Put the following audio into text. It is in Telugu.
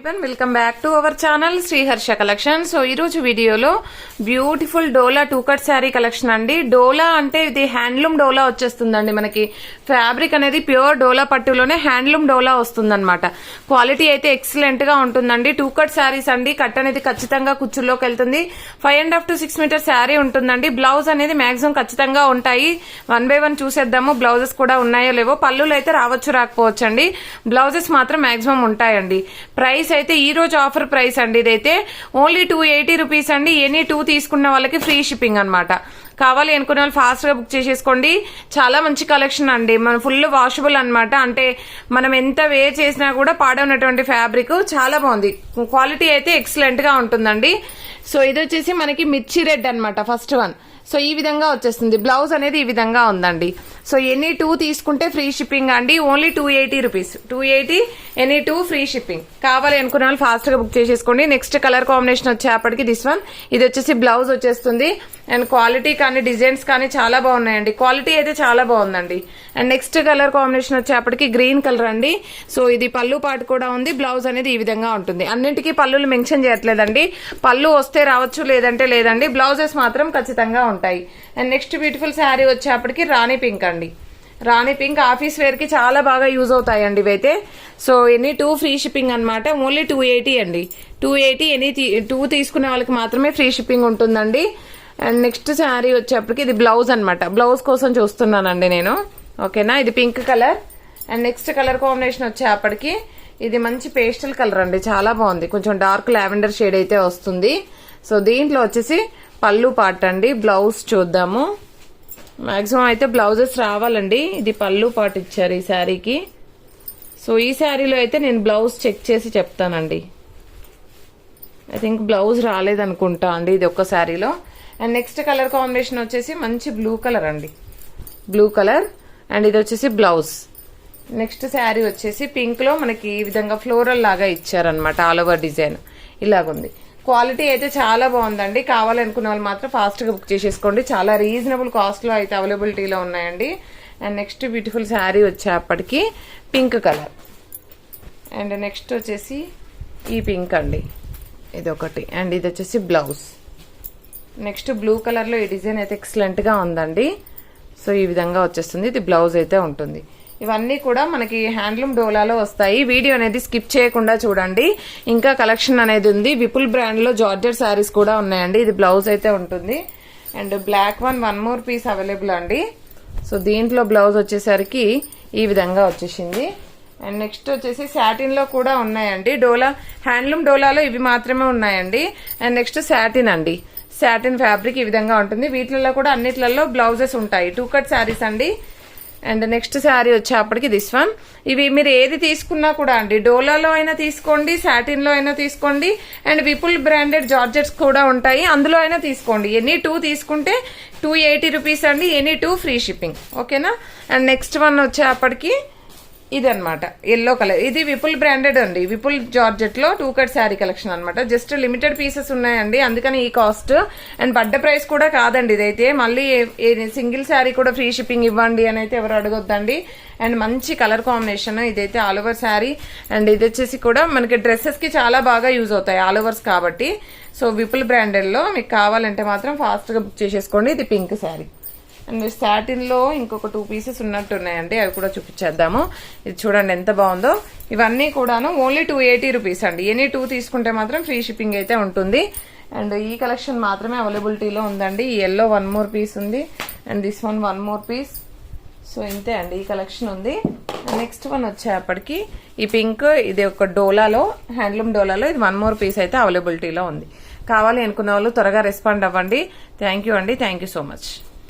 Welcome back to our channel Sriharsha collection. So ఈ రోజు వీడియోలో బ్యూటిఫుల్ డోలా టూ కట్ శారీ కలెక్షన్ అండి. డోలా అంటే ఇది హ్యాండ్లూమ్ డోలా వచ్చేస్తుందండి. మనకి ఫ్యాబ్రిక్ అనేది ప్యూర్ డోలా పట్టులోనే హ్యాండ్లూమ్ డోలా వస్తుందన్నమాట. క్వాలిటీ అయితే ఎక్సలెంట్ గా ఉంటుందండి. టూ కట్ శారీస్ అండి. కట్ అనేది ఖచ్చితంగా కుచ్చుల్లోకి వెళ్తుంది. 5.5 to 6 మీటర్ శారీ ఉంటుందండి. బ్లౌజ్ అనేది మాక్సిమం ఖచ్చితంగా ఉంటాయి. 1 by 1 చూసేద్దాము. బ్లౌజెస్ కూడా ఉన్నాయో లేవో. పళ్ళులు అయితే రావచ్చు రాకపోవచ్చు అండి. బ్లౌజెస్ మాత్రం మాక్సిమం ఉంటాయండి. ప్రైస్ అయితే ఈ రోజు ఆఫర్ ప్రైస్ అండి. ఇదైతే ఓన్లీ 280 రూపీస్ అండి. ఎనీ 2 తీసుకున్న వాళ్ళకి ఫ్రీ షిప్పింగ్ అన్నమాట. కావాలి అనుకునే వాళ్ళు ఫాస్ట్ గా బుక్ చేసేసుకోండి. చాలా మంచి కలెక్షన్ అండి. మన ఫుల్ వాషబుల్ అన్నమాట. అంటే మనం ఎంత వేర్ చేసినా కూడా పాడైనటువంటి ఫ్యాబ్రిక్ చాలా బాగుంది. క్వాలిటీ అయితే ఎక్సలెంట్ గా ఉంటుందండి. సో ఇది వచ్చేసి మనకి మిర్చి రెడ్ అన్నమాట ఫస్ట్ వన్. సో ఈ విధంగా వచ్చేస్తుంది. బ్లౌజ్ అనేది ఈ విధంగా ఉందండి. సో ఎనీ 2 తీసుకుంటే ఫ్రీ షిప్పింగ్ అండి. Only 280 rupees. 280 any 2 free shipping. కావాలి అనుకున్న వాళ్ళు ఫాస్ట్ గా బుక్ చేసేసుకోండి. నెక్స్ట్ కలర్ కాంబినేషన్ వచ్చేప్పటికి దిస్ వన్. ఇది వచ్చేసి బ్లౌజ్ వచ్చేస్తుంది. అండ్ క్వాలిటీ కానీ డిజైన్స్ కానీ చాలా బాగున్నాయండి. క్వాలిటీ అయితే చాలా బాగుందండి. అండ్ నెక్స్ట్ కలర్ కాంబినేషన్ వచ్చేప్పటికి గ్రీన్ కలర్ అండి. సో ఇది పళ్ళు పాటు కూడా ఉంది. బ్లౌజ్ అనేది ఈ విధంగా ఉంటుంది. అన్నింటికీ పళ్ళులు మెన్షన్ చేయట్లేదండి. పళ్ళు వస్తే రావచ్చు, లేదంటే లేదండి. బ్లౌజెస్ మాత్రం ఖచ్చితంగా ఉంటాయి. అండ్ నెక్స్ట్ బ్యూటిఫుల్ శారీ వచ్చేప్పటికి రాణి పింక్ అండి. రాణి పింక్ ఆఫీస్ వేర్ కి చాలా బాగా యూజ్ అవుతాయండి ఇవైతే. సో ఎనీ 2 ఫ్రీ షిప్పింగ్ అనమాట. ఓన్లీ 280 అండి. 280 ఎనీ 2 తీసుకునే వాళ్ళకి మాత్రమే ఫ్రీ షిప్పింగ్ ఉంటుందండి. అండ్ నెక్స్ట్ శారీ వచ్చేప్పటికి ఇది బ్లౌజ్ అనమాట. బ్లౌజ్ కోసం చూస్తున్నానండి నేను. ఓకేనా, ఇది pink colour. And next colour combination వచ్చేప్పటికి ఇది మంచి పేస్టల్ కలర్ అండి. చాలా బాగుంది. కొంచెం డార్క్ లావెండర్ షేడ్ అయితే వస్తుంది. సో దీంట్లో వచ్చేసి పళ్ళు పార్ట్ అండి. బ్లౌజ్ చూద్దాము. మాక్సిమం అయితే బ్లౌజెస్ రావాలండి. ఇది పళ్ళు పార్ట్ ఇచ్చారు ఈ శారీకి. సో ఈ శారీలో అయితే నేను బ్లౌజ్ చెక్ చేసి చెప్తానండి. ఐ థింక్ బ్లౌజ్ రాలేదనుకుంటా అండి ఇది ఒక్క శారీలో. అండ్ నెక్స్ట్ కలర్ కాంబినేషన్ వచ్చేసి మంచి బ్లూ కలర్ అండి. Blue colour. అండ్ ఇది వచ్చేసి బ్లౌజ్. నెక్స్ట్ శారీ వచ్చేసి పింక్ లో మనకి ఈ విధంగా ఫ్లోరల్ లాగా ఇచ్చారనమాట. ఆల్ ఓవర్ డిజైన్ ఇలాగుంది. క్వాలిటీ అయితే చాలా బాగుందండి. కావాలనుకున్న వాళ్ళు మాత్రం ఫాస్ట్ గా బుక్ చేసేసుకోండి. చాలా రీజనబుల్ కాస్ట్ లో అయితే అవైలబిలిటీలో ఉన్నాయండి. అండ్ నెక్స్ట్ బ్యూటిఫుల్ శారీ వచ్చేప్పటికి పింక్ కలర్. అండ్ నెక్స్ట్ వచ్చేసి ఈ పింక్ అండి. ఇది ఒకటి. అండ్ ఇది వచ్చేసి బ్లౌజ్. నెక్స్ట్ బ్లూ కలర్ లో ఈ డిజైన్ అయితే ఎక్సలెంట్ గా ఉందండి. సో ఈ విధంగా వచ్చేస్తుంది. ఇది బ్లౌజ్ అయితే ఉంటుంది. ఇవన్నీ కూడా మనకి హ్యాండ్లూమ్ డోలాలో వస్తాయి. వీడియో అనేది స్కిప్ చేయకుండా చూడండి. ఇంకా కలెక్షన్ అనేది ఉంది. విపుల్ బ్రాండ్ లో జార్జెట్ శారీస్ కూడా ఉన్నాయండి. ఇది బ్లౌజ్ అయితే ఉంటుంది. And black one more piece available అండి. సో దీంట్లో బ్లౌజ్ వచ్చేసరికి ఈ విధంగా వచ్చేసింది. అండ్ నెక్స్ట్ వచ్చేసి సాటిన్ లో కూడా ఉన్నాయండి. డోలా హ్యాండ్లూమ్ డోలాలో ఇవి మాత్రమే ఉన్నాయండి. అండ్ నెక్స్ట్ సాటిన్ అండి. సాటిన్ ఫ్యాబ్రిక్ ఈ విధంగా ఉంటుంది. వీటిలలో కూడా అన్నిట్లలో బ్లౌజెస్ ఉంటాయి. 2 కట్ శారీస్ అండి. అండ్ నెక్స్ట్ శారీ వచ్చేప్పటికి దిస్ వన్. ఇవి మీరు ఏది తీసుకున్నా కూడా అండి, డోలాలో అయినా తీసుకోండి, సాటిన్ లో అయినా తీసుకోండి, అండ్ విపుల్ బ్రాండెడ్ జార్జెట్స్ కూడా ఉంటాయి. అందులో అయినా తీసుకోండి. ఎనీ 2 తీసుకుంటే 280 రూపీస్ అండి. Any 2 free shipping. ఓకేనా. అండ్ నెక్స్ట్ వన్ వచ్చేప్పటికి ఇది అనమాట. Yellow colour. ఇది విపుల్ బ్రాండెడ్ అండి. విపుల్ జార్జెట్ లో 2 కట్ శారీ కలెక్షన్ అనమాట. జస్ట్ లిమిటెడ్ పీసెస్ ఉన్నాయండి. అందుకని ఈ కాస్ట్. అండ్ పడ్డ ప్రైస్ కూడా కాదండి ఇదైతే. మళ్ళీ సింగిల్ శారీ కూడా ఫ్రీ షిప్పింగ్ ఇవ్వండి అని అయితే ఎవరు అడగొద్దండి. అండ్ మంచి కలర్ కాంబినేషన్. ఇదైతే ఆల్ ఓవర్ శారీ. అండ్ ఇది వచ్చేసి కూడా మనకి డ్రెస్సెస్ కి చాలా బాగా యూజ్ అవుతాయి ఆల్ ఓవర్స్ కాబట్టి. సో విపుల్ బ్రాండెడ్ లో మీకు కావాలంటే మాత్రం ఫాస్ట్ గా బుక్ చేసేసుకోండి. ఇది పింక్ శారీ. అండ్ సాటిన్ లో ఇంకొక 2 పీసెస్ ఉన్నట్టు ఉన్నాయండి. అవి కూడా చూపించేద్దాము. ఇది చూడండి ఎంత బాగుందో. ఇవన్నీ కూడాను ఓన్లీ 280 రూపీస్ అండి. ఎనీ 2 తీసుకుంటే మాత్రం ఫ్రీ షిప్పింగ్ అయితే ఉంటుంది. అండ్ ఈ కలెక్షన్ మాత్రమే అవైలబిలిటీలో ఉందండి. ఈ ఎల్లో 1 మోర్ పీస్ ఉంది. And this one 1 more piece. So ఇంతే అండి ఈ కలెక్షన్ ఉంది. నెక్స్ట్ వన్ వచ్చేప్పటికి ఈ పింక్. ఇది ఒక డోలాలో, హ్యాండ్లూమ్ డోలాలో ఇది 1 మోర్ పీస్ అయితే అవైలబిలిటీలో ఉంది. కావాలి అనుకున్న వాళ్ళు త్వరగా రెస్పాండ్ అవ్వండి. థ్యాంక్ యూ అండి. Thank you so much.